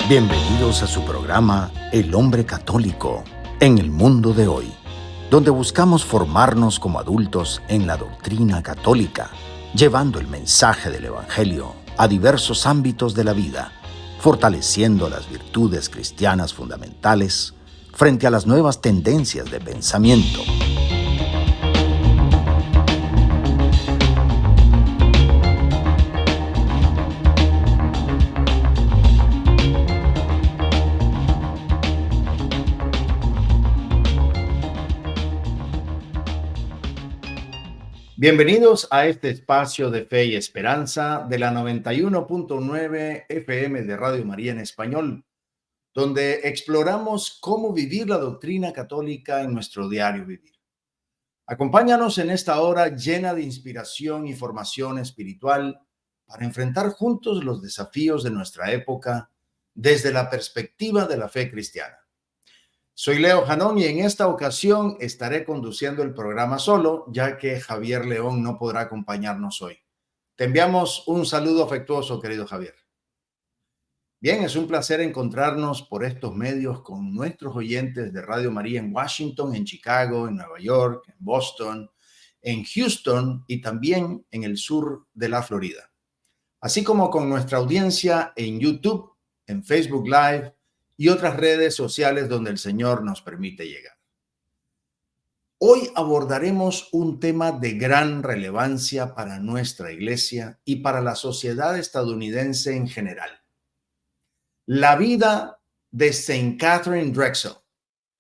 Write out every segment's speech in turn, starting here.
Bienvenidos a su programa El Hombre Católico en el Mundo de Hoy, donde buscamos formarnos como adultos en la doctrina católica, llevando el mensaje del Evangelio a diversos ámbitos de la vida, fortaleciendo las virtudes cristianas fundamentales frente a las nuevas tendencias de pensamiento. Bienvenidos a este espacio de fe y esperanza de la 91.9 FM de Radio María en español, donde exploramos cómo vivir la doctrina católica en nuestro diario vivir. Acompáñanos en esta hora llena de inspiración y formación espiritual para enfrentar juntos los desafíos de nuestra época desde la perspectiva de la fe cristiana. Soy Leo Janón y en esta ocasión estaré conduciendo el programa solo, ya que Javier León no podrá acompañarnos hoy. Te enviamos un saludo afectuoso, querido Javier. Bien, es un placer encontrarnos por estos medios con nuestros oyentes de Radio María en Washington, en Chicago, en Nueva York, en Boston, en Houston y también en el sur de la Florida. Así como con nuestra audiencia en YouTube, en Facebook Live, y otras redes sociales donde el Señor nos permite llegar. Hoy abordaremos un tema de gran relevancia para nuestra iglesia y para la sociedad estadounidense en general. La vida de St. Catherine Drexel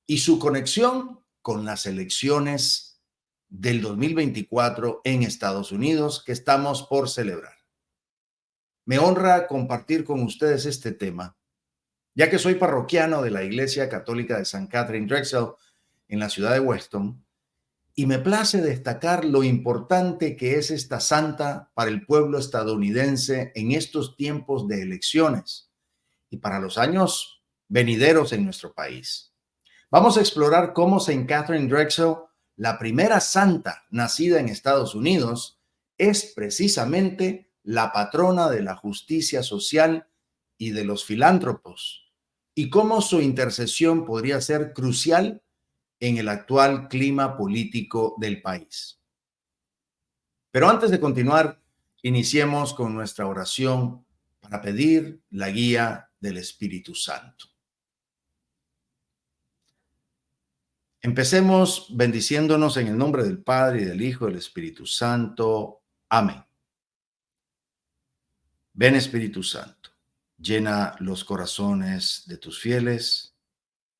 y su conexión con las elecciones del 2024 en Estados Unidos que estamos por celebrar. Me honra compartir con ustedes este tema, ya que soy parroquiano de la Iglesia Católica de St. Catherine Drexel en la ciudad de Weston, y me place destacar lo importante que es esta santa para el pueblo estadounidense en estos tiempos de elecciones y para los años venideros en nuestro país. Vamos a explorar cómo St. Catherine Drexel, la primera santa nacida en Estados Unidos, es precisamente la patrona de la justicia social y de los filántropos, y cómo su intercesión podría ser crucial en el actual clima político del país. Pero antes de continuar, iniciemos con nuestra oración para pedir la guía del Espíritu Santo. Empecemos bendiciéndonos en el nombre del Padre, y del Hijo, y del Espíritu Santo. Amén. Ven, Espíritu Santo. Llena los corazones de tus fieles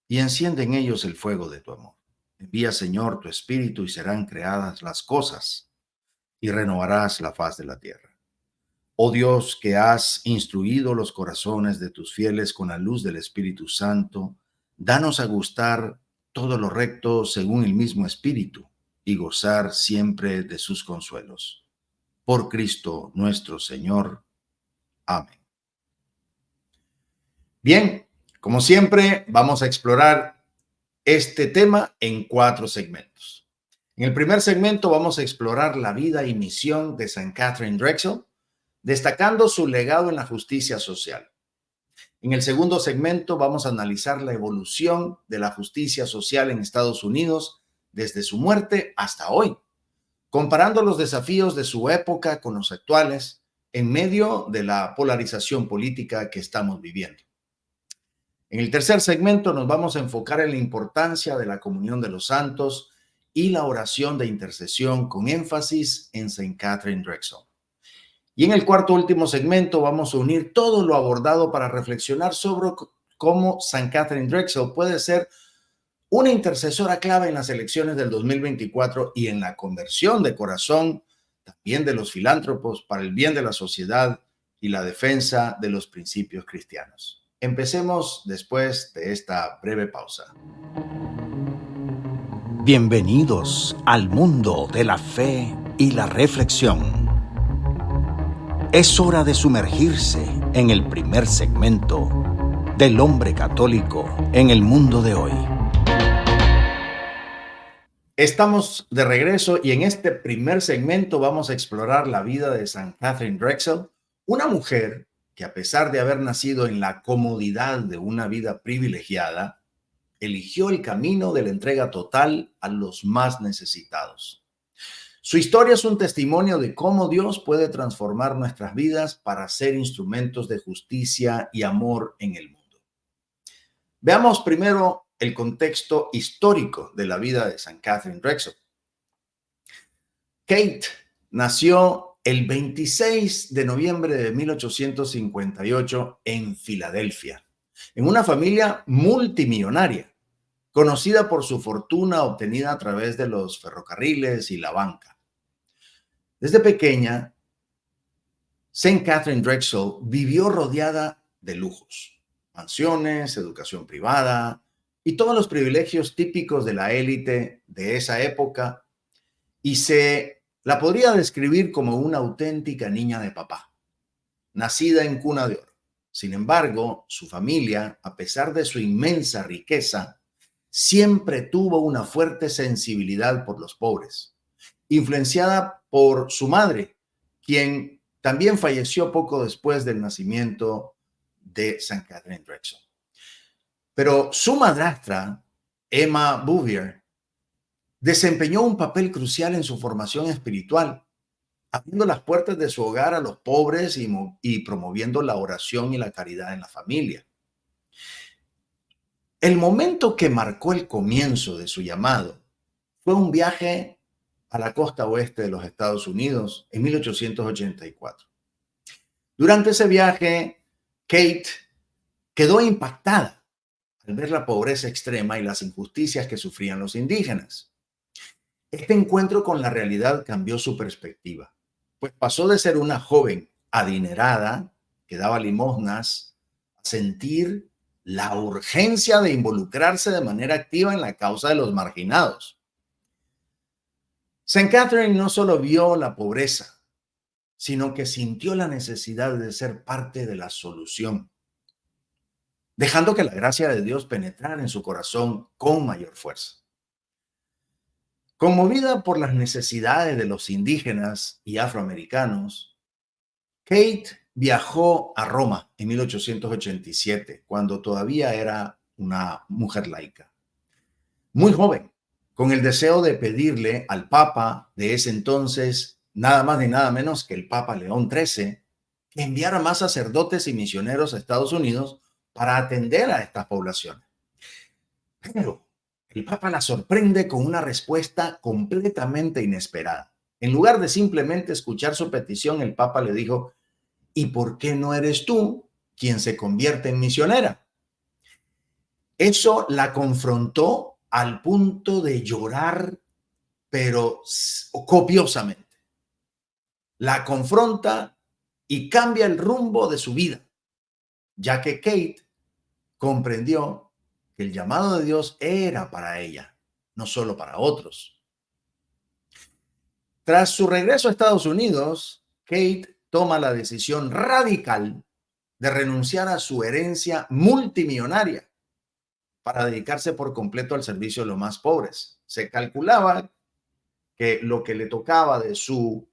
y enciende en ellos el fuego de tu amor. Envía, Señor, tu Espíritu y serán creadas las cosas y renovarás la faz de la tierra. Oh Dios, que has instruido los corazones de tus fieles con la luz del Espíritu Santo, danos a gustar todo lo recto según el mismo Espíritu y gozar siempre de sus consuelos. Por Cristo nuestro Señor. Amén. Bien, como siempre, vamos a explorar este tema en 4 segmentos. En el primer segmento vamos a explorar la vida y misión de St. Catherine Drexel, destacando su legado en la justicia social. En el segundo segmento vamos a analizar la evolución de la justicia social en Estados Unidos desde su muerte hasta hoy, comparando los desafíos de su época con los actuales en medio de la polarización política que estamos viviendo. En el tercer segmento nos vamos a enfocar en la importancia de la comunión de los santos y la oración de intercesión con énfasis en St. Catherine Drexel. Y en el cuarto último segmento vamos a unir todo lo abordado para reflexionar sobre cómo St. Catherine Drexel puede ser una intercesora clave en las elecciones del 2024 y en la conversión de corazón también de los filántropos para el bien de la sociedad y la defensa de los principios cristianos. Empecemos después de esta breve pausa. Bienvenidos al mundo de la fe y la reflexión. Es hora de sumergirse en el primer segmento del Hombre Católico en el Mundo de Hoy. Estamos de regreso y en este primer segmento vamos a explorar la vida de St. Catherine Drexel, una mujer que a pesar de haber nacido en la comodidad de una vida privilegiada, eligió el camino de la entrega total a los más necesitados. Su historia es un testimonio de cómo Dios puede transformar nuestras vidas para ser instrumentos de justicia y amor en el mundo. Veamos primero el contexto histórico de la vida de St. Catherine Drexel. Kate nació el 26 de noviembre de 1858 en Filadelfia, en una familia multimillonaria, conocida por su fortuna obtenida a través de los ferrocarriles y la banca. Desde pequeña, St. Catherine Drexel vivió rodeada de lujos, mansiones, educación privada y todos los privilegios típicos de la élite de esa época, y se la podría describir como una auténtica niña de papá, nacida en cuna de oro. Sin embargo, su familia, a pesar de su inmensa riqueza, siempre tuvo una fuerte sensibilidad por los pobres, influenciada por su madre, quien también falleció poco después del nacimiento de St. Catherine Drexel. Pero su madrastra, Emma Bouvier, desempeñó un papel crucial en su formación espiritual, abriendo las puertas de su hogar a los pobres y promoviendo la oración y la caridad en la familia. El momento que marcó el comienzo de su llamado fue un viaje a la costa oeste de los Estados Unidos en 1884. Durante ese viaje, Kate quedó impactada al ver la pobreza extrema y las injusticias que sufrían los indígenas. Este encuentro con la realidad cambió su perspectiva, pues pasó de ser una joven adinerada que daba limosnas a sentir la urgencia de involucrarse de manera activa en la causa de los marginados. St. Catherine no solo vio la pobreza, sino que sintió la necesidad de ser parte de la solución, dejando que la gracia de Dios penetrara en su corazón con mayor fuerza. Conmovida por las necesidades de los indígenas y afroamericanos, Kate viajó a Roma en 1887, cuando todavía era una mujer laica. Muy joven, con el deseo de pedirle al Papa de ese entonces, nada más ni nada menos que el Papa León XIII, que enviara más sacerdotes y misioneros a Estados Unidos para atender a estas poblaciones. Pero el Papa la sorprende con una respuesta completamente inesperada. En lugar de simplemente escuchar su petición, el Papa le dijo: ¿y por qué no eres tú quien se convierte en misionera? Eso la confrontó al punto de llorar, pero copiosamente. La confronta y cambia el rumbo de su vida, ya que Kate comprendió que el llamado de Dios era para ella, no solo para otros. Tras su regreso a Estados Unidos, Kate toma la decisión radical de renunciar a su herencia multimillonaria para dedicarse por completo al servicio de los más pobres. Se calculaba que lo que le tocaba de su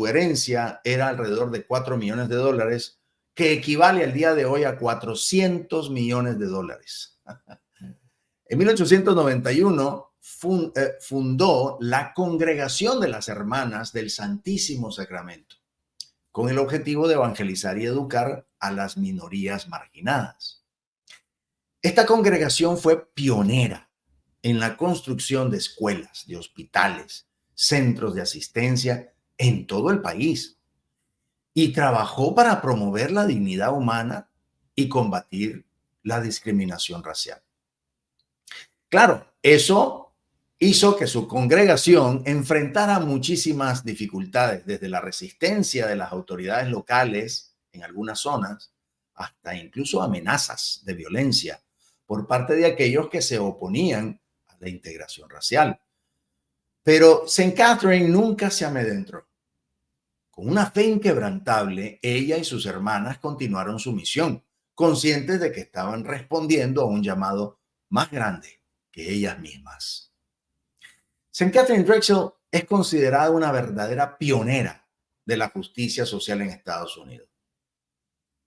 herencia era alrededor de $4 millones, que equivale al día de hoy a $400 millones. En 1891 fundó la Congregación de las Hermanas del Santísimo Sacramento, con el objetivo de evangelizar y educar a las minorías marginadas. Esta congregación fue pionera en la construcción de escuelas, de hospitales, centros de asistencia en todo el país, y trabajó para promover la dignidad humana y combatir la discriminación racial. Claro, eso hizo que su congregación enfrentara muchísimas dificultades, desde la resistencia de las autoridades locales en algunas zonas hasta incluso amenazas de violencia por parte de aquellos que se oponían a la integración racial. Pero St. Catherine nunca se amedrentó. Con una fe inquebrantable, ella y sus hermanas continuaron su misión, conscientes de que estaban respondiendo a un llamado más grande que ellas mismas. St. Catherine Drexel es considerada una verdadera pionera de la justicia social en Estados Unidos.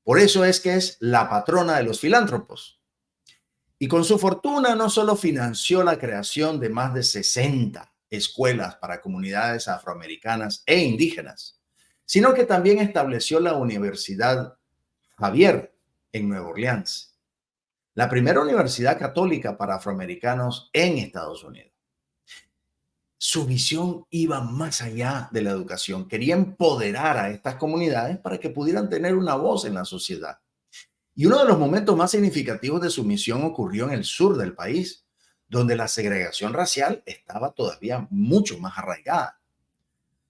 Por eso es que es la patrona de los filántropos. Y con su fortuna no solo financió la creación de más de 60 escuelas para comunidades afroamericanas e indígenas, sino que también estableció la Universidad Javier en Nueva Orleans, la primera universidad católica para afroamericanos en Estados Unidos. Su visión iba más allá de la educación. Quería empoderar a estas comunidades para que pudieran tener una voz en la sociedad. Y uno de los momentos más significativos de su misión ocurrió en el sur del país, donde la segregación racial estaba todavía mucho más arraigada.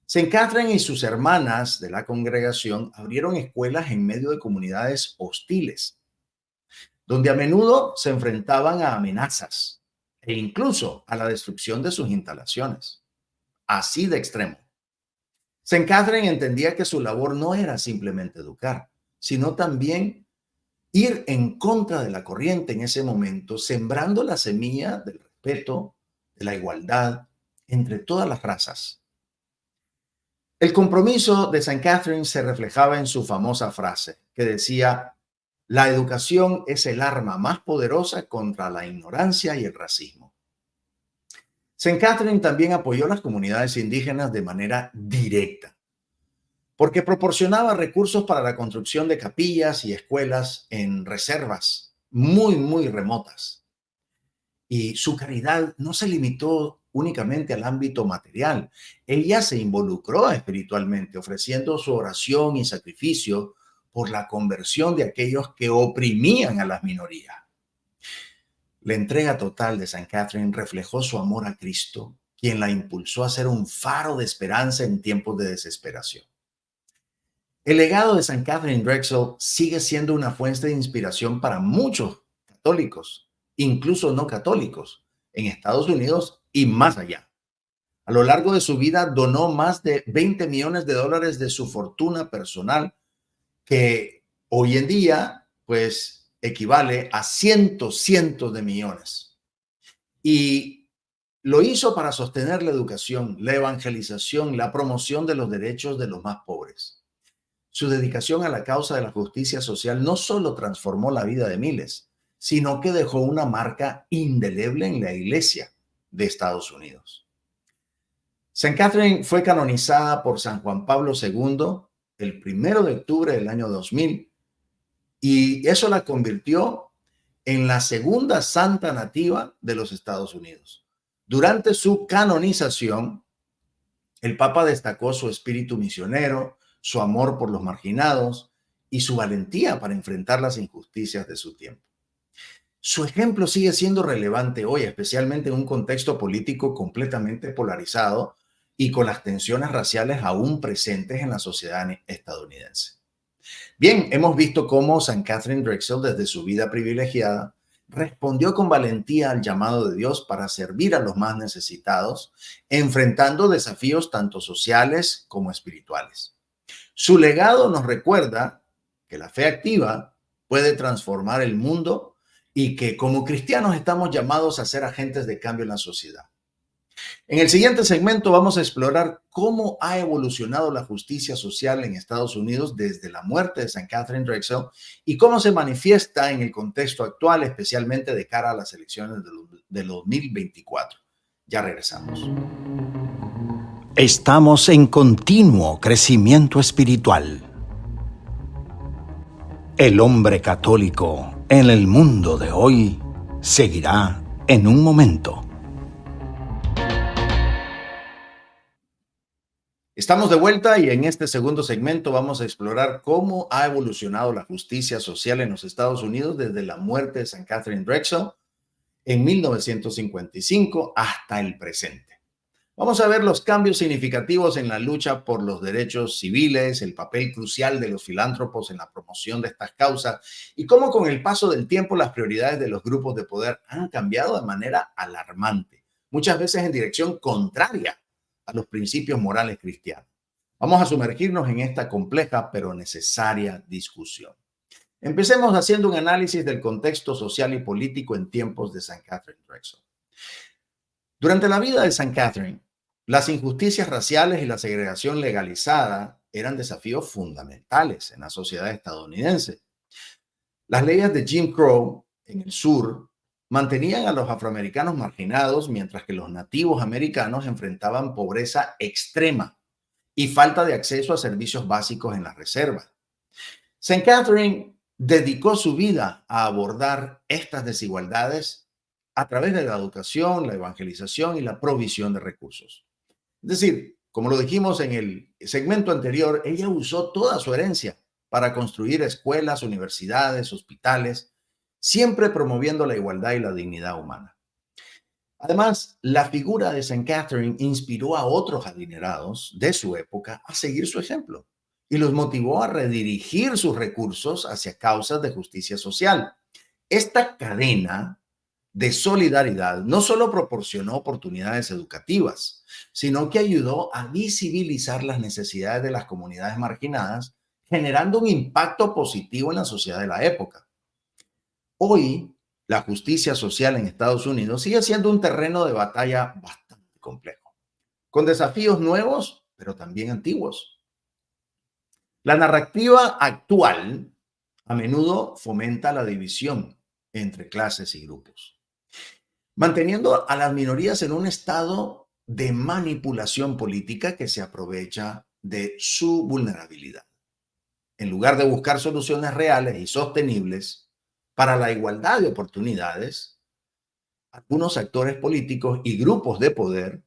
Saint Catherine y sus hermanas de la congregación abrieron escuelas en medio de comunidades hostiles, donde a menudo se enfrentaban a amenazas e incluso a la destrucción de sus instalaciones. Así de extremo. Saint Catherine entendía que su labor no era simplemente educar, sino también ir en contra de la corriente en ese momento, sembrando la semilla del respeto, de la igualdad entre todas las razas. El compromiso de Saint Catherine se reflejaba en su famosa frase que decía: la educación es el arma más poderosa contra la ignorancia y el racismo. Saint Catherine también apoyó a las comunidades indígenas de manera directa, porque proporcionaba recursos para la construcción de capillas y escuelas en reservas muy remotas. Y su caridad no se limitó únicamente al ámbito material. Ella se involucró espiritualmente, ofreciendo su oración y sacrificio por la conversión de aquellos que oprimían a las minorías. La entrega total de Saint Catherine reflejó su amor a Cristo, quien la impulsó a ser un faro de esperanza en tiempos de desesperación. El legado de Saint Catherine Drexel sigue siendo una fuente de inspiración para muchos católicos, incluso no católicos, en Estados Unidos y más allá. A lo largo de su vida donó más de 20 millones de dólares de su fortuna personal, que hoy en día, pues, equivale a cientos de millones. Y lo hizo para sostener la educación, la evangelización, la promoción de los derechos de los más pobres. Su dedicación a la causa de la justicia social no solo transformó la vida de miles, sino que dejó una marca indeleble en la Iglesia de Estados Unidos. Saint Catherine fue canonizada por San Juan Pablo II el 1 de octubre del año 2000, y eso la convirtió en la segunda santa nativa de los Estados Unidos. Durante su canonización, el Papa destacó su espíritu misionero, su amor por los marginados y su valentía para enfrentar las injusticias de su tiempo. Su ejemplo sigue siendo relevante hoy, especialmente en un contexto político completamente polarizado y con las tensiones raciales aún presentes en la sociedad estadounidense. Bien, hemos visto cómo Saint Catherine Drexel, desde su vida privilegiada, respondió con valentía al llamado de Dios para servir a los más necesitados, enfrentando desafíos tanto sociales como espirituales. Su legado nos recuerda que la fe activa puede transformar el mundo y que como cristianos estamos llamados a ser agentes de cambio en la sociedad. En el siguiente segmento vamos a explorar cómo ha evolucionado la justicia social en Estados Unidos desde la muerte de Saint Catherine Drexel y cómo se manifiesta en el contexto actual, especialmente de cara a las elecciones del 2024. Ya regresamos. Estamos en continuo crecimiento espiritual. El hombre católico en el mundo de hoy seguirá en un momento. Estamos de vuelta y en este segundo segmento vamos a explorar cómo ha evolucionado la justicia social en los Estados Unidos desde la muerte de Saint Catherine Drexel en 1955 hasta el presente. Vamos a ver los cambios significativos en la lucha por los derechos civiles, el papel crucial de los filántropos en la promoción de estas causas y cómo con el paso del tiempo las prioridades de los grupos de poder han cambiado de manera alarmante, muchas veces en dirección contraria a los principios morales cristianos. Vamos a sumergirnos en esta compleja pero necesaria discusión. Empecemos haciendo un análisis del contexto social y político en tiempos de Saint Catherine Drexel. Durante la vida de Saint Catherine, las injusticias raciales y la segregación legalizada eran desafíos fundamentales en la sociedad estadounidense. Las leyes de Jim Crow en el sur mantenían a los afroamericanos marginados, mientras que los nativos americanos enfrentaban pobreza extrema y falta de acceso a servicios básicos en las reservas. St. Catherine dedicó su vida a abordar estas desigualdades a través de la educación, la evangelización y la provisión de recursos. Es decir, como lo dijimos en el segmento anterior, ella usó toda su herencia para construir escuelas, universidades, hospitales, siempre promoviendo la igualdad y la dignidad humana. Además, la figura de St. Catherine inspiró a otros adinerados de su época a seguir su ejemplo y los motivó a redirigir sus recursos hacia causas de justicia social. Esta cadena de solidaridad no solo proporcionó oportunidades educativas, sino que ayudó a visibilizar las necesidades de las comunidades marginadas, generando un impacto positivo en la sociedad de la época. Hoy, la justicia social en Estados Unidos sigue siendo un terreno de batalla bastante complejo, con desafíos nuevos, pero también antiguos. La narrativa actual a menudo fomenta la división entre clases y grupos, manteniendo a las minorías en un estado de manipulación política que se aprovecha de su vulnerabilidad. En lugar de buscar soluciones reales y sostenibles para la igualdad de oportunidades, algunos actores políticos y grupos de poder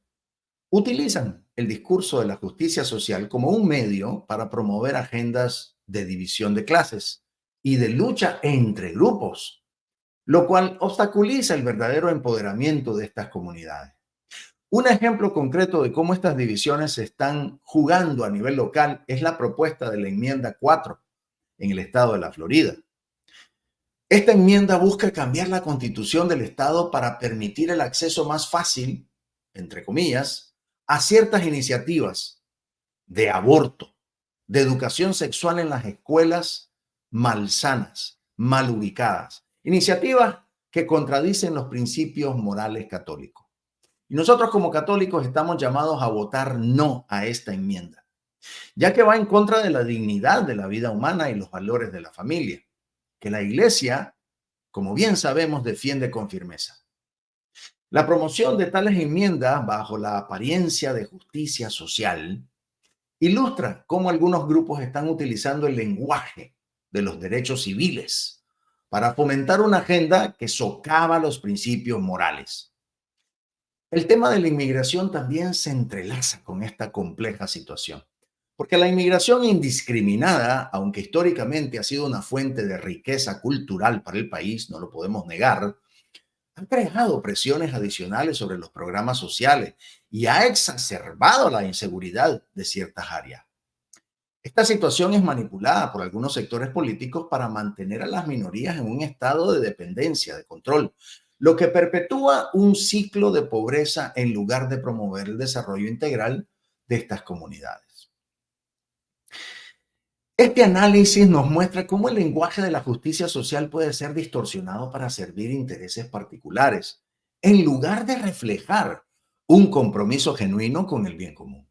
utilizan el discurso de la justicia social como un medio para promover agendas de división de clases y de lucha entre grupos, lo cual obstaculiza el verdadero empoderamiento de estas comunidades. Un ejemplo concreto de cómo estas divisiones se están jugando a nivel local es la propuesta de la enmienda 4 en el estado de la Florida. Esta enmienda busca cambiar la constitución del estado para permitir el acceso más fácil, entre comillas, a ciertas iniciativas de aborto, de educación sexual en las escuelas malsanas, mal ubicadas, iniciativas que contradicen los principios morales católicos. Y nosotros como católicos estamos llamados a votar no a esta enmienda, ya que va en contra de la dignidad de la vida humana y los valores de la familia, que la Iglesia, como bien sabemos, defiende con firmeza. La promoción de tales enmiendas bajo la apariencia de justicia social ilustra cómo algunos grupos están utilizando el lenguaje de los derechos civiles para fomentar una agenda que socava los principios morales. El tema de la inmigración también se entrelaza con esta compleja situación, porque la inmigración indiscriminada, aunque históricamente ha sido una fuente de riqueza cultural para el país, no lo podemos negar, ha creado presiones adicionales sobre los programas sociales y ha exacerbado la inseguridad de ciertas áreas. Esta situación es manipulada por algunos sectores políticos para mantener a las minorías en un estado de dependencia, de control, lo que perpetúa un ciclo de pobreza en lugar de promover el desarrollo integral de estas comunidades. Este análisis nos muestra cómo el lenguaje de la justicia social puede ser distorsionado para servir intereses particulares, en lugar de reflejar un compromiso genuino con el bien común.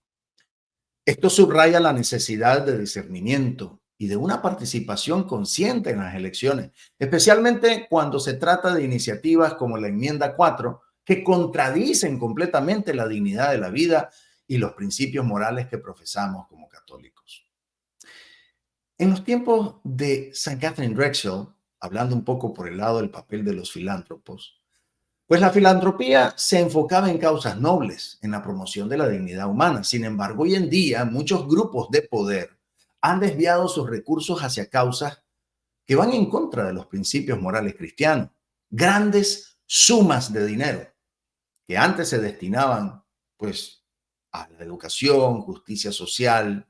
Esto subraya la necesidad de discernimiento y de una participación consciente en las elecciones, especialmente cuando se trata de iniciativas como la enmienda 4, que contradicen completamente la dignidad de la vida y los principios morales que profesamos como católicos. En los tiempos de St. Catherine Drexel, hablando un poco por el lado del papel de los filántropos, pues la filantropía se enfocaba en causas nobles, en la promoción de la dignidad humana. Sin embargo, hoy en día muchos grupos de poder han desviado sus recursos hacia causas que van en contra de los principios morales cristianos. Grandes sumas de dinero que antes se destinaban pues a la educación, justicia social,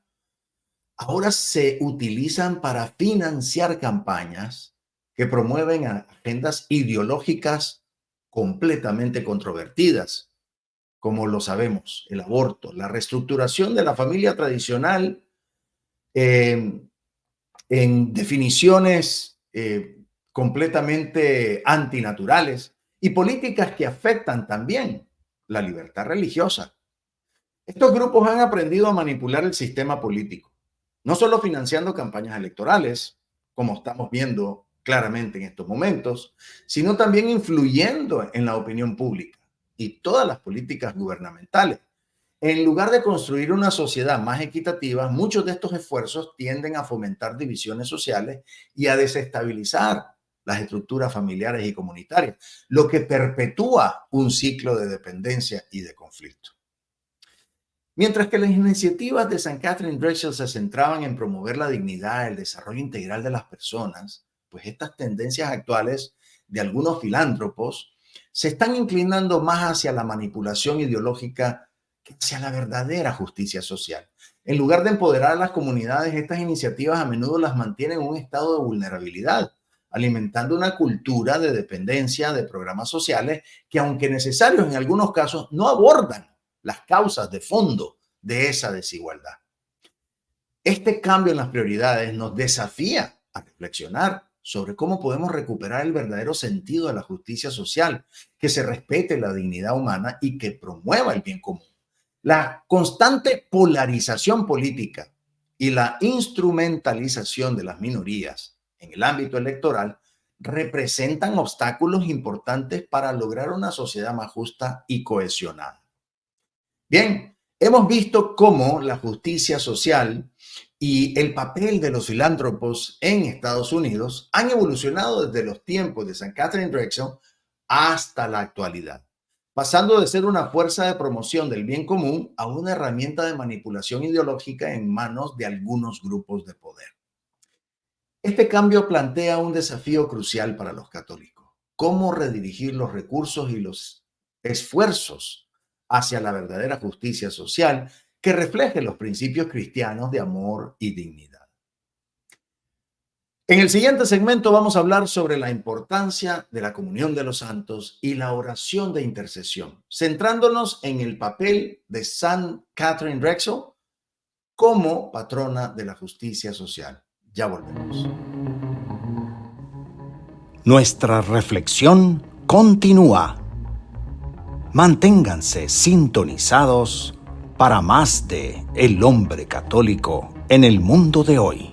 ahora se utilizan para financiar campañas que promueven agendas ideológicas completamente controvertidas, como lo sabemos, el aborto, la reestructuración de la familia tradicional en definiciones completamente antinaturales y políticas que afectan también la libertad religiosa. Estos grupos han aprendido a manipular el sistema político no solo financiando campañas electorales, como estamos viendo claramente en estos momentos, sino también influyendo en la opinión pública y todas las políticas gubernamentales. En lugar de construir una sociedad más equitativa, muchos de estos esfuerzos tienden a fomentar divisiones sociales y a desestabilizar las estructuras familiares y comunitarias, lo que perpetúa un ciclo de dependencia y de conflicto. Mientras que las iniciativas de St. Catherine Drexel se centraban en promover la dignidad, el desarrollo integral de las personas, pues estas tendencias actuales de algunos filántropos se están inclinando más hacia la manipulación ideológica que hacia la verdadera justicia social. En lugar de empoderar a las comunidades, estas iniciativas a menudo las mantienen en un estado de vulnerabilidad, alimentando una cultura de dependencia de programas sociales que, aunque necesarios en algunos casos, no abordan las causas de fondo de esa desigualdad. Este cambio en las prioridades nos desafía a reflexionar sobre cómo podemos recuperar el verdadero sentido de la justicia social, que se respete la dignidad humana y que promueva el bien común. La constante polarización política y la instrumentalización de las minorías en el ámbito electoral representan obstáculos importantes para lograr una sociedad más justa y cohesionada. Bien, hemos visto cómo la justicia social y el papel de los filántropos en Estados Unidos han evolucionado desde los tiempos de St. Catherine Drexel hasta la actualidad, pasando de ser una fuerza de promoción del bien común a una herramienta de manipulación ideológica en manos de algunos grupos de poder. Este cambio plantea un desafío crucial para los católicos: cómo redirigir los recursos y los esfuerzos hacia la verdadera justicia social que refleje los principios cristianos de amor y dignidad. En el siguiente segmento vamos a hablar sobre la importancia de la comunión de los santos y la oración de intercesión, centrándonos en el papel de St. Catherine Drexel como patrona de la justicia social. Ya volvemos. Nuestra reflexión continúa. Manténganse sintonizados para más de El Hombre Católico en el mundo de hoy.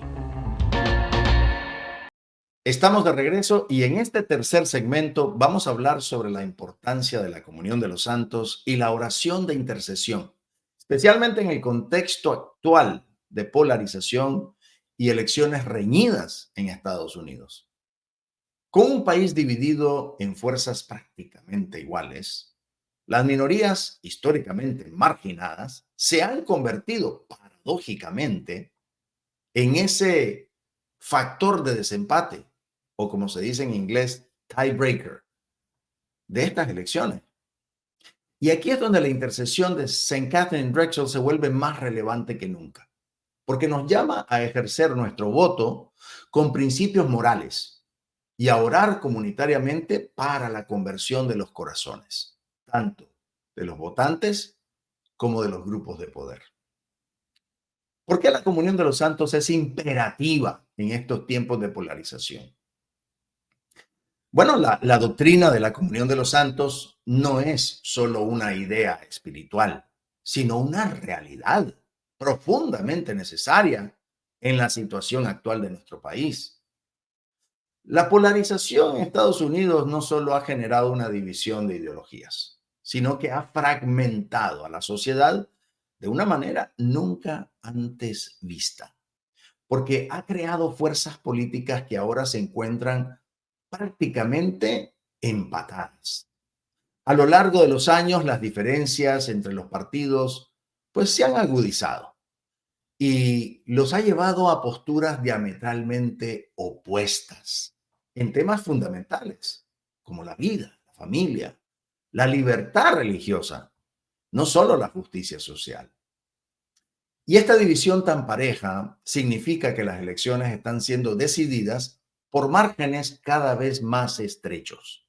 Estamos de regreso y en este tercer segmento vamos a hablar sobre la importancia de la comunión de los santos y la oración de intercesión, especialmente en el contexto actual de polarización y elecciones reñidas en Estados Unidos. Con un país dividido en fuerzas prácticamente iguales, las minorías históricamente marginadas se han convertido paradójicamente en ese factor de desempate, o como se dice en inglés, tiebreaker, de estas elecciones. Y aquí es donde la intercesión de St. Catherine Drexel se vuelve más relevante que nunca, porque nos llama a ejercer nuestro voto con principios morales y a orar comunitariamente para la conversión de los corazones, tanto de los votantes como de los grupos de poder. ¿Por qué la comunión de los santos es imperativa en estos tiempos de polarización? Bueno, la doctrina de la comunión de los santos no es solo una idea espiritual, sino una realidad profundamente necesaria en la situación actual de nuestro país. La polarización en Estados Unidos no solo ha generado una división de ideologías, sino que ha fragmentado a la sociedad de una manera nunca antes vista, porque ha creado fuerzas políticas que ahora se encuentran prácticamente empatadas. A lo largo de los años, las diferencias entre los partidos pues se han agudizado y los ha llevado a posturas diametralmente opuestas en temas fundamentales como la vida, la familia, la libertad religiosa, no solo la justicia social. Y esta división tan pareja significa que las elecciones están siendo decididas por márgenes cada vez más estrechos,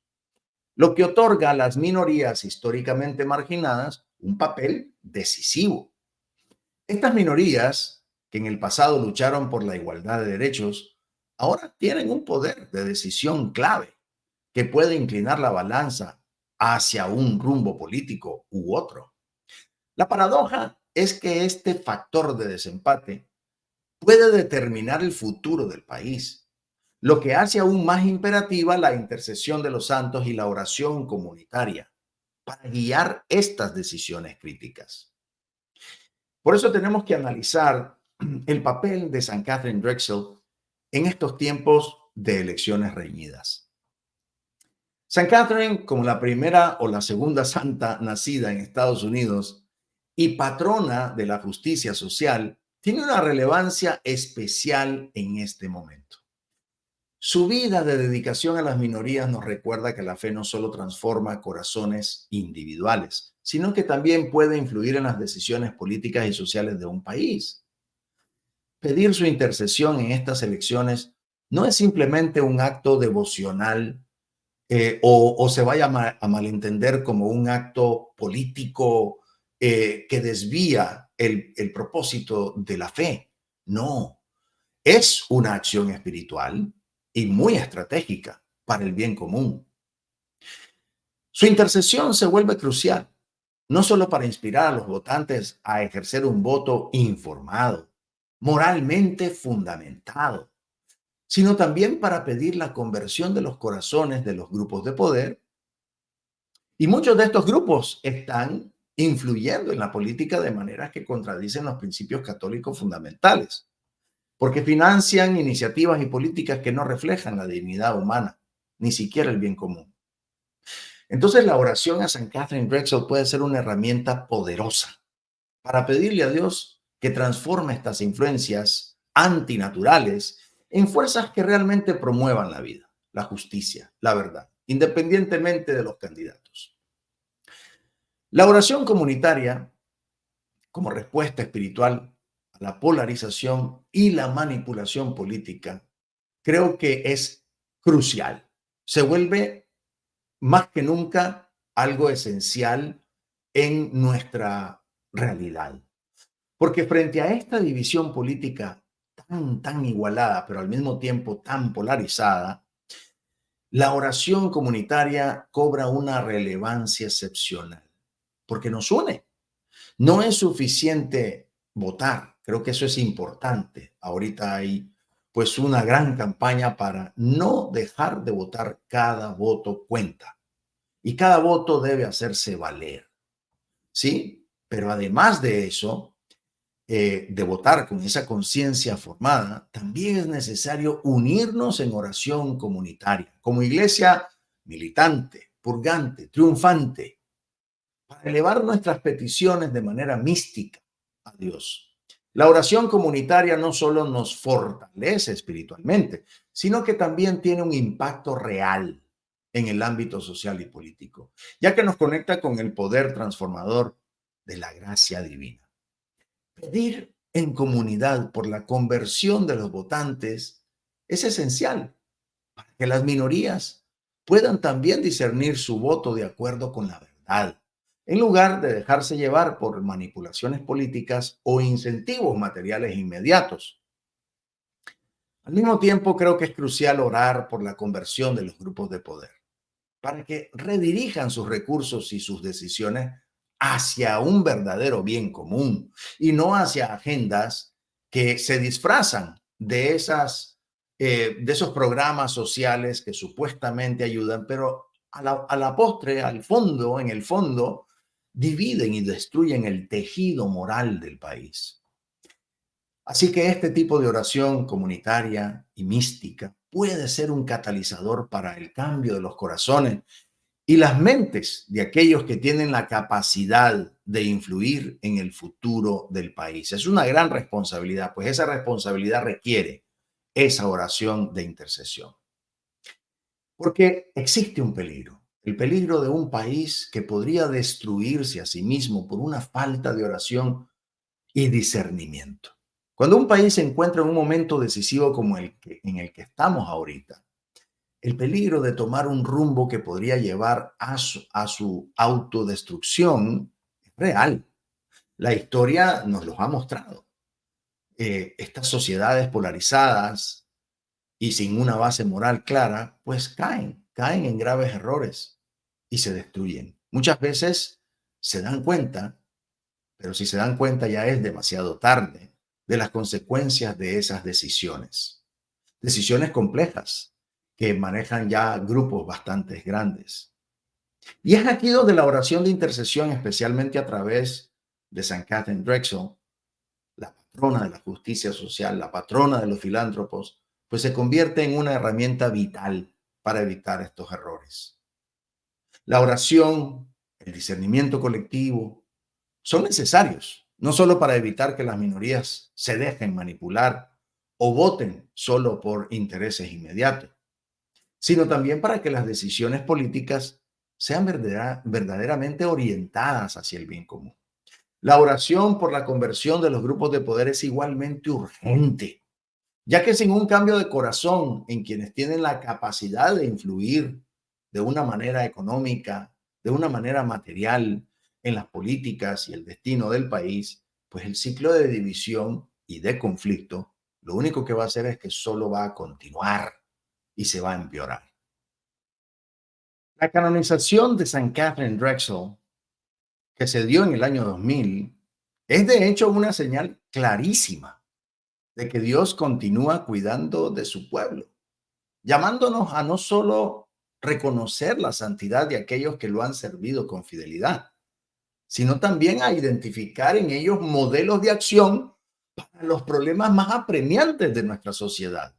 lo que otorga a las minorías históricamente marginadas un papel decisivo. Estas minorías, que en el pasado lucharon por la igualdad de derechos, ahora tienen un poder de decisión clave que puede inclinar la balanza hacia un rumbo político u otro. La paradoja es que este factor de desempate puede determinar el futuro del país, lo que hace aún más imperativa la intercesión de los santos y la oración comunitaria para guiar estas decisiones críticas. Por eso tenemos que analizar el papel de San Catherine Drexel en estos tiempos de elecciones reñidas. San Catherine, como la primera o la segunda santa nacida en Estados Unidos y patrona de la justicia social, tiene una relevancia especial en este momento. Su vida de dedicación a las minorías nos recuerda que la fe no solo transforma corazones individuales, sino que también puede influir en las decisiones políticas y sociales de un país. Pedir su intercesión en estas elecciones no es simplemente un acto devocional o se vaya a malentender como un acto político que desvía el propósito de la fe. No, es una acción espiritual y muy estratégica para el bien común. Su intercesión se vuelve crucial, no solo para inspirar a los votantes a ejercer un voto informado, moralmente fundamentado, sino también para pedir la conversión de los corazones de los grupos de poder. Y muchos de estos grupos están influyendo en la política de maneras que contradicen los principios católicos fundamentales, porque financian iniciativas y políticas que no reflejan la dignidad humana, ni siquiera el bien común. Entonces, la oración a San Catherine Drexel puede ser una herramienta poderosa para pedirle a Dios que transforme estas influencias antinaturales en fuerzas que realmente promuevan la vida, la justicia, la verdad, independientemente de los candidatos. La oración comunitaria, como respuesta espiritual a la polarización y la manipulación política, creo que es crucial. Se vuelve más que nunca algo esencial en nuestra realidad. Porque frente a esta división política tan igualada, pero al mismo tiempo tan polarizada, la oración comunitaria cobra una relevancia excepcional, porque nos une. No es suficiente votar, creo que eso es importante. Ahorita hay pues una gran campaña para no dejar de votar. Cada voto cuenta y cada voto debe hacerse valer, ¿sí? Pero además de eso, de votar con esa conciencia formada, también es necesario unirnos en oración comunitaria, como iglesia militante, purgante, triunfante, para elevar nuestras peticiones de manera mística a Dios. La oración comunitaria no solo nos fortalece espiritualmente, sino que también tiene un impacto real en el ámbito social y político, ya que nos conecta con el poder transformador de la gracia divina. Pedir en comunidad por la conversión de los votantes es esencial para que las minorías puedan también discernir su voto de acuerdo con la verdad, en lugar de dejarse llevar por manipulaciones políticas o incentivos materiales inmediatos. Al mismo tiempo, creo que es crucial orar por la conversión de los grupos de poder, para que redirijan sus recursos y sus decisiones hacia un verdadero bien común y no hacia agendas que se disfrazan de esos programas sociales que supuestamente ayudan, pero a la postre, al fondo, en el fondo, dividen y destruyen el tejido moral del país. Así que este tipo de oración comunitaria y mística puede ser un catalizador para el cambio de los corazones y las mentes de aquellos que tienen la capacidad de influir en el futuro del país. Es una gran responsabilidad, pues esa responsabilidad requiere esa oración de intercesión. Porque existe un peligro, el peligro de un país que podría destruirse a sí mismo por una falta de oración y discernimiento. Cuando un país se encuentra en un momento decisivo como en el que estamos ahorita, el peligro de tomar un rumbo que podría llevar a su autodestrucción es real. La historia nos lo ha mostrado. Estas sociedades polarizadas y sin una base moral clara, pues caen en graves errores y se destruyen. Muchas veces se dan cuenta, pero si se dan cuenta ya es demasiado tarde. de las consecuencias de esas decisiones. Decisiones complejas que manejan ya grupos bastante grandes. Y es aquí donde la oración de intercesión, especialmente a través de San Catherine Drexel, la patrona de la justicia social, la patrona de los filántropos, pues se convierte en una herramienta vital para evitar estos errores. La oración, el discernimiento colectivo, son necesarios, no solo para evitar que las minorías se dejen manipular o voten solo por intereses inmediatos, sino también para que las decisiones políticas sean verdaderamente orientadas hacia el bien común. La oración por la conversión de los grupos de poder es igualmente urgente, ya que sin un cambio de corazón en quienes tienen la capacidad de influir de una manera económica, de una manera material en las políticas y el destino del país, pues el ciclo de división y de conflicto lo único que va a hacer es que solo va a continuar y se va a empeorar. La canonización de San Catherine Drexel, que se dio en el año 2000, es de hecho una señal clarísima de que Dios continúa cuidando de su pueblo, llamándonos a no solo reconocer la santidad de aquellos que lo han servido con fidelidad, sino también a identificar en ellos modelos de acción para los problemas más apremiantes de nuestra sociedad.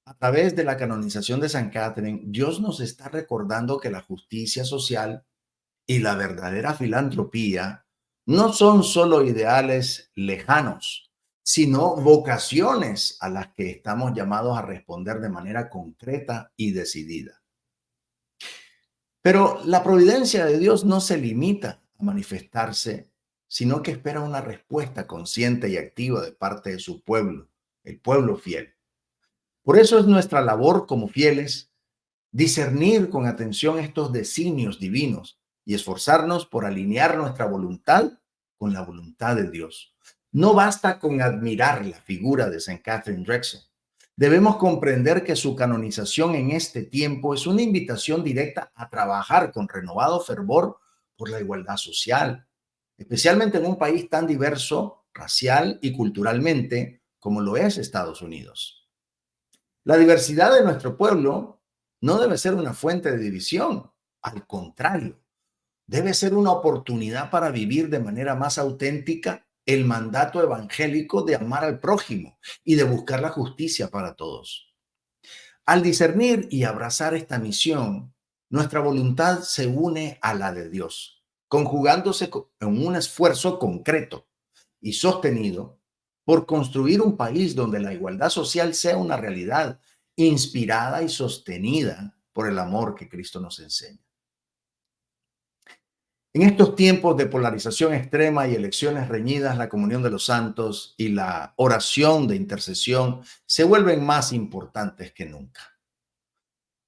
A través de la canonización de San Catherine, Dios nos está recordando que la justicia social y la verdadera filantropía no son solo ideales lejanos, sino vocaciones a las que estamos llamados a responder de manera concreta y decidida. Pero la providencia de Dios no se limita a manifestarse, sino que espera una respuesta consciente y activa de parte de su pueblo, el pueblo fiel. Por eso es nuestra labor como fieles discernir con atención estos designios divinos y esforzarnos por alinear nuestra voluntad con la voluntad de Dios. No basta con admirar la figura de San Catherine Drexel. Debemos comprender que su canonización en este tiempo es una invitación directa a trabajar con renovado fervor por la igualdad social, especialmente en un país tan diverso, racial y culturalmente como lo es Estados Unidos. La diversidad de nuestro pueblo no debe ser una fuente de división, al contrario, debe ser una oportunidad para vivir de manera más auténtica el mandato evangélico de amar al prójimo y de buscar la justicia para todos. Al discernir y abrazar esta misión, nuestra voluntad se une a la de Dios, conjugándose en un esfuerzo concreto y sostenido por construir un país donde la igualdad social sea una realidad inspirada y sostenida por el amor que Cristo nos enseña. En estos tiempos de polarización extrema y elecciones reñidas, la comunión de los santos y la oración de intercesión se vuelven más importantes que nunca.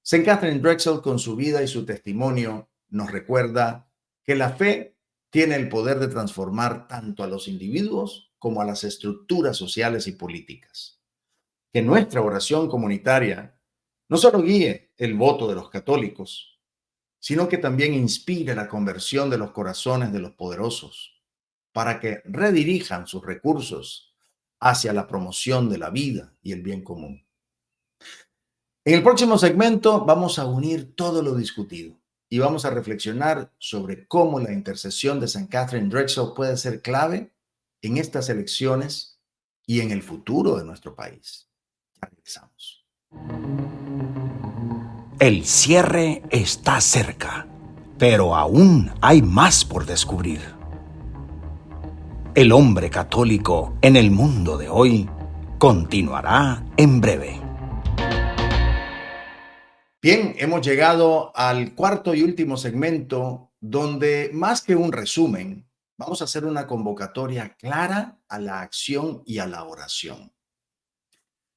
Saint Catherine Drexel, con su vida y su testimonio, nos recuerda que la fe tiene el poder de transformar tanto a los individuos como a las estructuras sociales y políticas. Que nuestra oración comunitaria no solo guíe el voto de los católicos, sino que también inspire la conversión de los corazones de los poderosos para que redirijan sus recursos hacia la promoción de la vida y el bien común. En el próximo segmento vamos a unir todo lo discutido y vamos a reflexionar sobre cómo la intercesión de San Catherine Drexel puede ser clave en estas elecciones y en el futuro de nuestro país. Ya regresamos. El cierre está cerca, pero aún hay más por descubrir. El hombre católico en el mundo de hoy continuará en breve. Bien, hemos llegado al cuarto y último segmento donde más que un resumen, vamos a hacer una convocatoria clara a la acción y a la oración.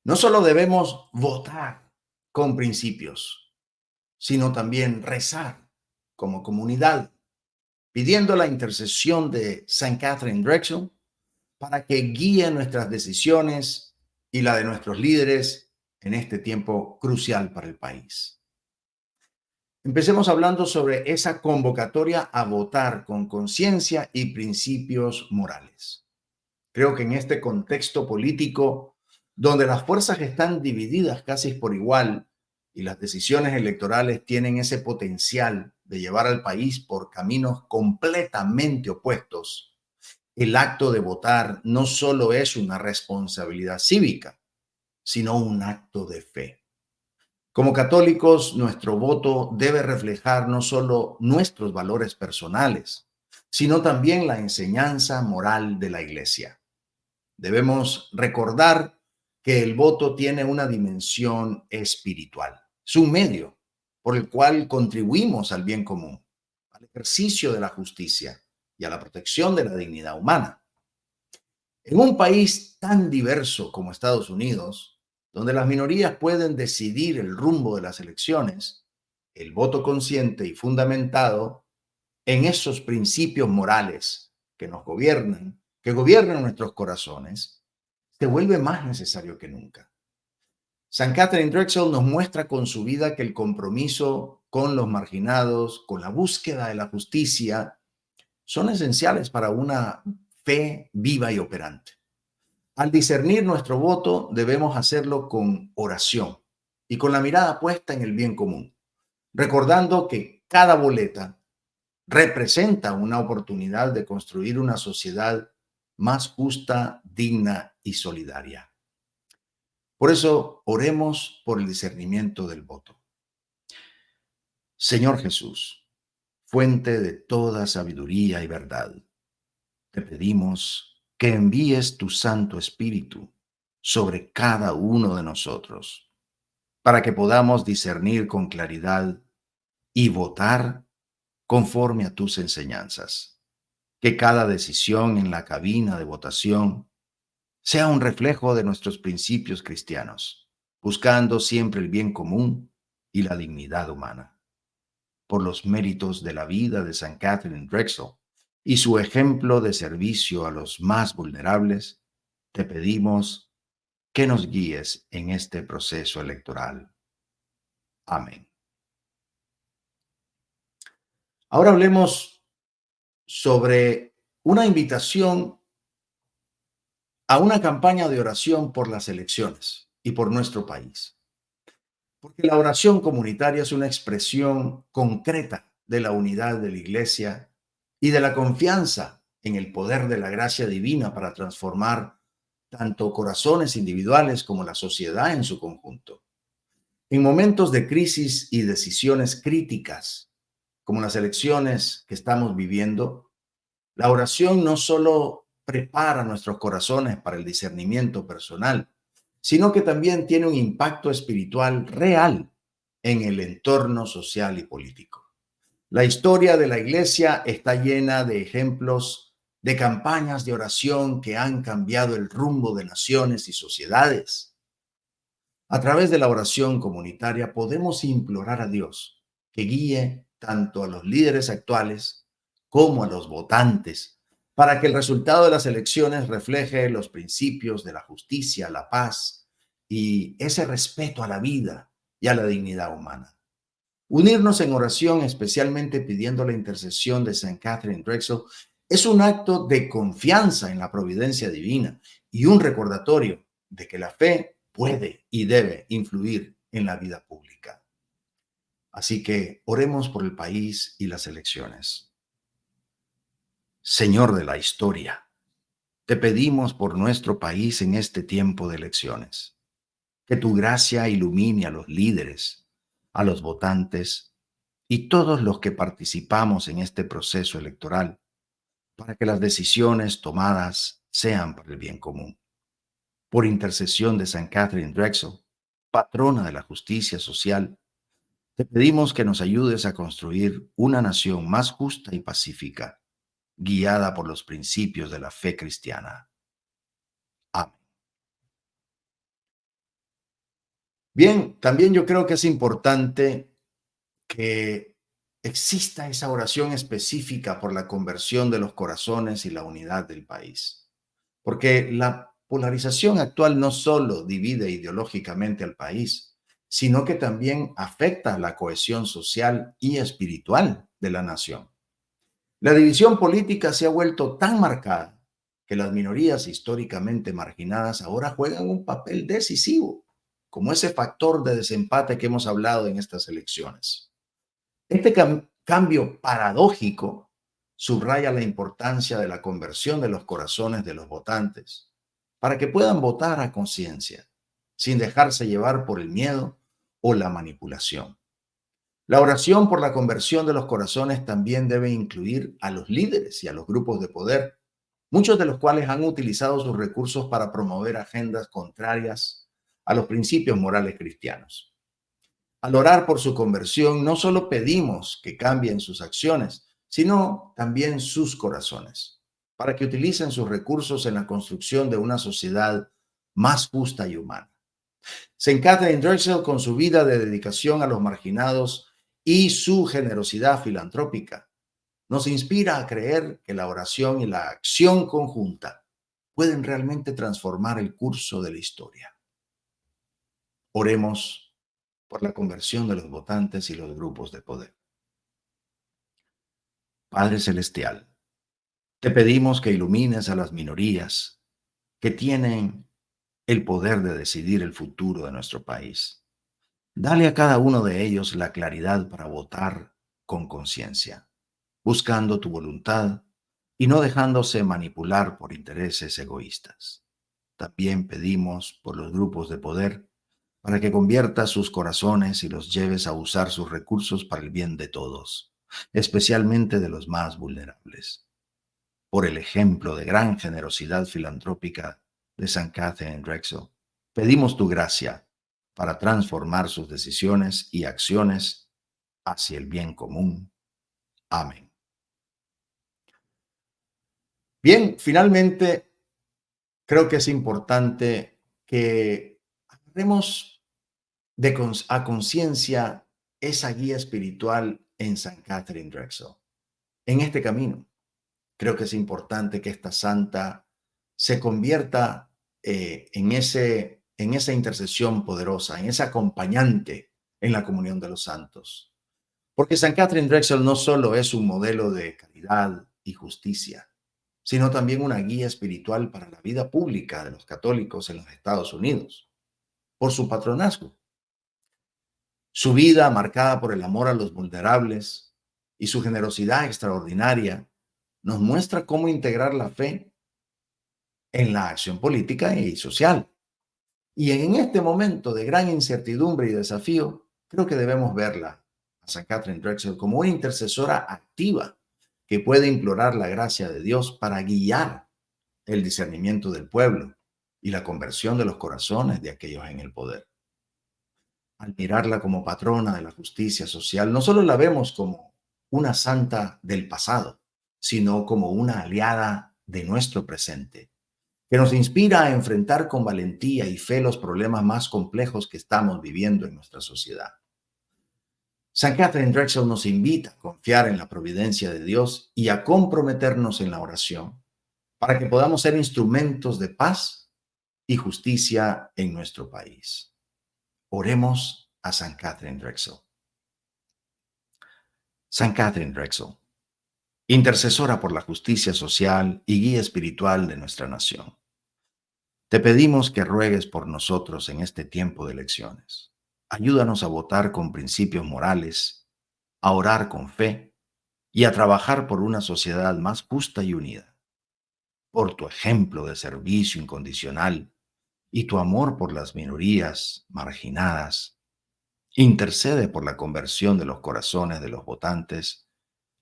No solo debemos votar con principios, sino también rezar como comunidad, pidiendo la intercesión de Saint Catherine Drexel para que guíe nuestras decisiones y la de nuestros líderes en este tiempo crucial para el país. Empecemos hablando sobre esa convocatoria a votar con conciencia y principios morales. Creo que en este contexto político, donde las fuerzas están divididas casi por igual y las decisiones electorales tienen ese potencial de llevar al país por caminos completamente opuestos, el acto de votar no solo es una responsabilidad cívica, sino un acto de fe. Como católicos, nuestro voto debe reflejar no solo nuestros valores personales, sino también la enseñanza moral de la Iglesia. Debemos recordar que el voto tiene una dimensión espiritual. Es un medio por el cual contribuimos al bien común, al ejercicio de la justicia y a la protección de la dignidad humana. En un país tan diverso como Estados Unidos, donde las minorías pueden decidir el rumbo de las elecciones, el voto consciente y fundamentado en esos principios morales que nos gobiernan, que gobiernan nuestros corazones, se vuelve más necesario que nunca. San Catherine Drexel nos muestra con su vida que el compromiso con los marginados, con la búsqueda de la justicia, son esenciales para una fe viva y operante. Al discernir nuestro voto, debemos hacerlo con oración y con la mirada puesta en el bien común, recordando que cada boleta representa una oportunidad de construir una sociedad más justa, digna y solidaria. Por eso, oremos por el discernimiento del voto. Señor Jesús, fuente de toda sabiduría y verdad, te pedimos que envíes tu Santo Espíritu sobre cada uno de nosotros, para que podamos discernir con claridad y votar conforme a tus enseñanzas. Que cada decisión en la cabina de votación sea un reflejo de nuestros principios cristianos, buscando siempre el bien común y la dignidad humana. Por los méritos de la vida de San Catherine Drexel y su ejemplo de servicio a los más vulnerables, te pedimos que nos guíes en este proceso electoral. Amén. Ahora hablemos sobre una invitación a una campaña de oración por las elecciones y por nuestro país. Porque la oración comunitaria es una expresión concreta de la unidad de la Iglesia y de la confianza en el poder de la gracia divina para transformar tanto corazones individuales como la sociedad en su conjunto. En momentos de crisis y decisiones críticas, como las elecciones que estamos viviendo, la oración no solo prepara nuestros corazones para el discernimiento personal, sino que también tiene un impacto espiritual real en el entorno social y político. La historia de la Iglesia está llena de ejemplos de campañas de oración que han cambiado el rumbo de naciones y sociedades. A través de la oración comunitaria podemos implorar a Dios que guíe tanto a los líderes actuales como a los votantes para que el resultado de las elecciones refleje los principios de la justicia, la paz y ese respeto a la vida y a la dignidad humana. Unirnos en oración, especialmente pidiendo la intercesión de San Catherine Drexel, es un acto de confianza en la providencia divina y un recordatorio de que la fe puede y debe influir en la vida pública. Así que oremos por el país y las elecciones. Señor de la historia, te pedimos por nuestro país en este tiempo de elecciones, que tu gracia ilumine a los líderes, a los votantes y todos los que participamos en este proceso electoral, para que las decisiones tomadas sean para el bien común. Por intercesión de San Catherine Drexel, patrona de la justicia social, te pedimos que nos ayudes a construir una nación más justa y pacífica, guiada por los principios de la fe cristiana. Amén. Bien, también yo creo que es importante que exista esa oración específica por la conversión de los corazones y la unidad del país. Porque la polarización actual no solo divide ideológicamente al país, sino que también afecta la cohesión social y espiritual de la nación. La división política se ha vuelto tan marcada que las minorías históricamente marginadas ahora juegan un papel decisivo, como ese factor de desempate que hemos hablado en estas elecciones. Este cambio paradójico subraya la importancia de la conversión de los corazones de los votantes para que puedan votar a conciencia, sin dejarse llevar por el miedo o la manipulación. La oración por la conversión de los corazones también debe incluir a los líderes y a los grupos de poder, muchos de los cuales han utilizado sus recursos para promover agendas contrarias a los principios morales cristianos. Al orar por su conversión, no solo pedimos que cambien sus acciones, sino también sus corazones, para que utilicen sus recursos en la construcción de una sociedad más justa y humana. Saint Catherine Drexel, con su vida de dedicación a los marginados y su generosidad filantrópica, nos inspira a creer que la oración y la acción conjunta pueden realmente transformar el curso de la historia. Oremos por la conversión de los votantes y los grupos de poder. Padre Celestial, te pedimos que ilumines a las minorías que tienen el poder de decidir el futuro de nuestro país. Dale a cada uno de ellos la claridad para votar con conciencia, buscando tu voluntad y no dejándose manipular por intereses egoístas. También pedimos por los grupos de poder para que conviertas sus corazones y los lleves a usar sus recursos para el bien de todos, especialmente de los más vulnerables. Por el ejemplo de gran generosidad filantrópica de Saint Catherine Drexel, pedimos tu gracia para transformar sus decisiones y acciones hacia el bien común. Amén. Bien, finalmente, creo que es importante que agarremos a conciencia esa guía espiritual en Saint Catherine Drexel. En este camino, creo que es importante que esta santa se convierta en esa intercesión poderosa, en ese acompañante en la comunión de los santos. Porque Saint Catherine Drexel no solo es un modelo de caridad y justicia, sino también una guía espiritual para la vida pública de los católicos en los Estados Unidos, por su patronazgo. Su vida, marcada por el amor a los vulnerables y su generosidad extraordinaria, nos muestra cómo integrar la fe en la acción política y social. Y en este momento de gran incertidumbre y desafío, creo que debemos verla, a Saint Catherine Drexel, como una intercesora activa que puede implorar la gracia de Dios para guiar el discernimiento del pueblo y la conversión de los corazones de aquellos en el poder. Al mirarla como patrona de la justicia social, no solo la vemos como una santa del pasado, sino como una aliada de nuestro presente, que nos inspira a enfrentar con valentía y fe los problemas más complejos que estamos viviendo en nuestra sociedad. Saint Catherine Drexel nos invita a confiar en la providencia de Dios y a comprometernos en la oración para que podamos ser instrumentos de paz y justicia en nuestro país. Oremos a Saint Catherine Drexel. Saint Catherine Drexel, intercesora por la justicia social y guía espiritual de nuestra nación. Te pedimos que ruegues por nosotros en este tiempo de elecciones. Ayúdanos a votar con principios morales, a orar con fe y a trabajar por una sociedad más justa y unida. Por tu ejemplo de servicio incondicional y tu amor por las minorías marginadas, intercede por la conversión de los corazones de los votantes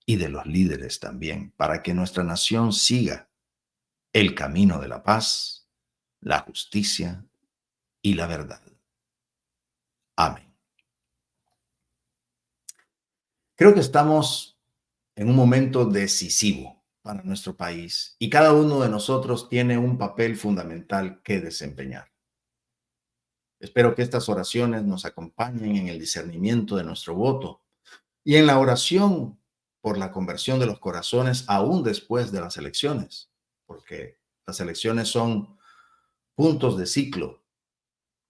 y de los líderes también, para que nuestra nación siga el camino de la paz, la justicia y la verdad. Amén. Creo que estamos en un momento decisivo para nuestro país y cada uno de nosotros tiene un papel fundamental que desempeñar. Espero que estas oraciones nos acompañen en el discernimiento de nuestro voto y en la oración por la conversión de los corazones aún después de las elecciones, porque las elecciones son puntos de ciclo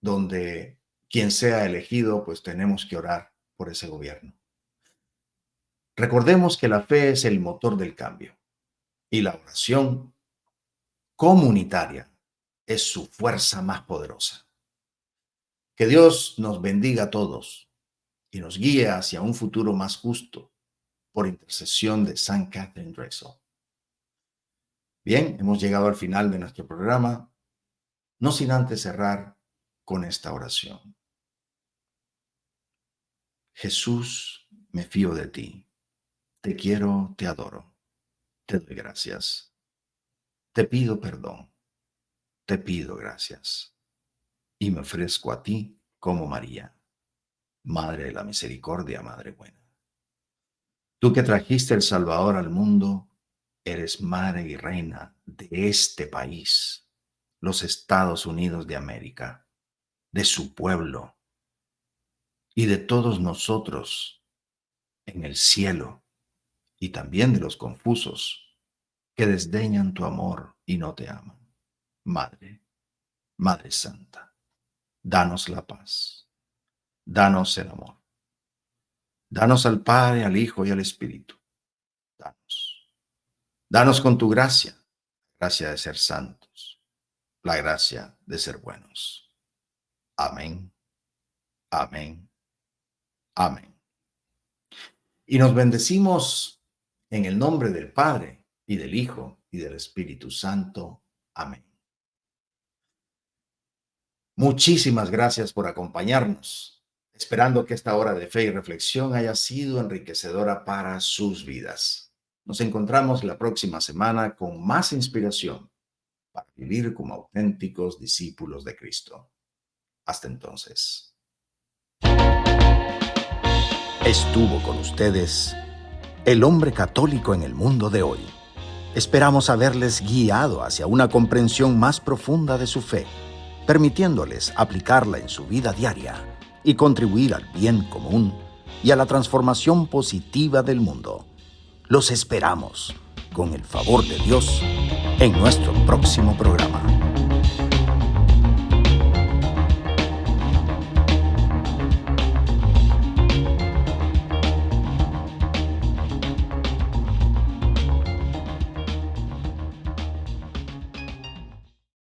donde quien sea elegido, pues tenemos que orar por ese gobierno. Recordemos que la fe es el motor del cambio y la oración comunitaria es su fuerza más poderosa. Que Dios nos bendiga a todos y nos guíe hacia un futuro más justo por intercesión de San Catherine Drexel. Bien, hemos llegado al final de nuestro programa, no sin antes cerrar con esta oración. Jesús, me fío de ti. Te quiero, te adoro. Te doy gracias. Te pido perdón. Te pido gracias. Y me ofrezco a ti como María, Madre de la Misericordia, Madre buena. Tú que trajiste el Salvador al mundo, eres Madre y Reina de este país, los Estados Unidos de América, de su pueblo y de todos nosotros en el cielo, y también de los confusos que desdeñan tu amor y no te aman. Madre, Madre Santa, danos la paz, danos el amor, danos al Padre, al Hijo y al Espíritu. Danos con tu gracia, gracia de ser santos, la gracia de ser buenos. Amén, amén, amén. Y nos bendecimos en el nombre del Padre, y del Hijo, y del Espíritu Santo. Amén. Muchísimas gracias por acompañarnos, esperando que esta hora de fe y reflexión haya sido enriquecedora para sus vidas. Nos encontramos la próxima semana con más inspiración para vivir como auténticos discípulos de Cristo. Hasta entonces. Estuvo con ustedes el hombre católico en el mundo de hoy. Esperamos haberles guiado hacia una comprensión más profunda de su fe, permitiéndoles aplicarla en su vida diaria y contribuir al bien común y a la transformación positiva del mundo. Los esperamos, con el favor de Dios, en nuestro próximo programa.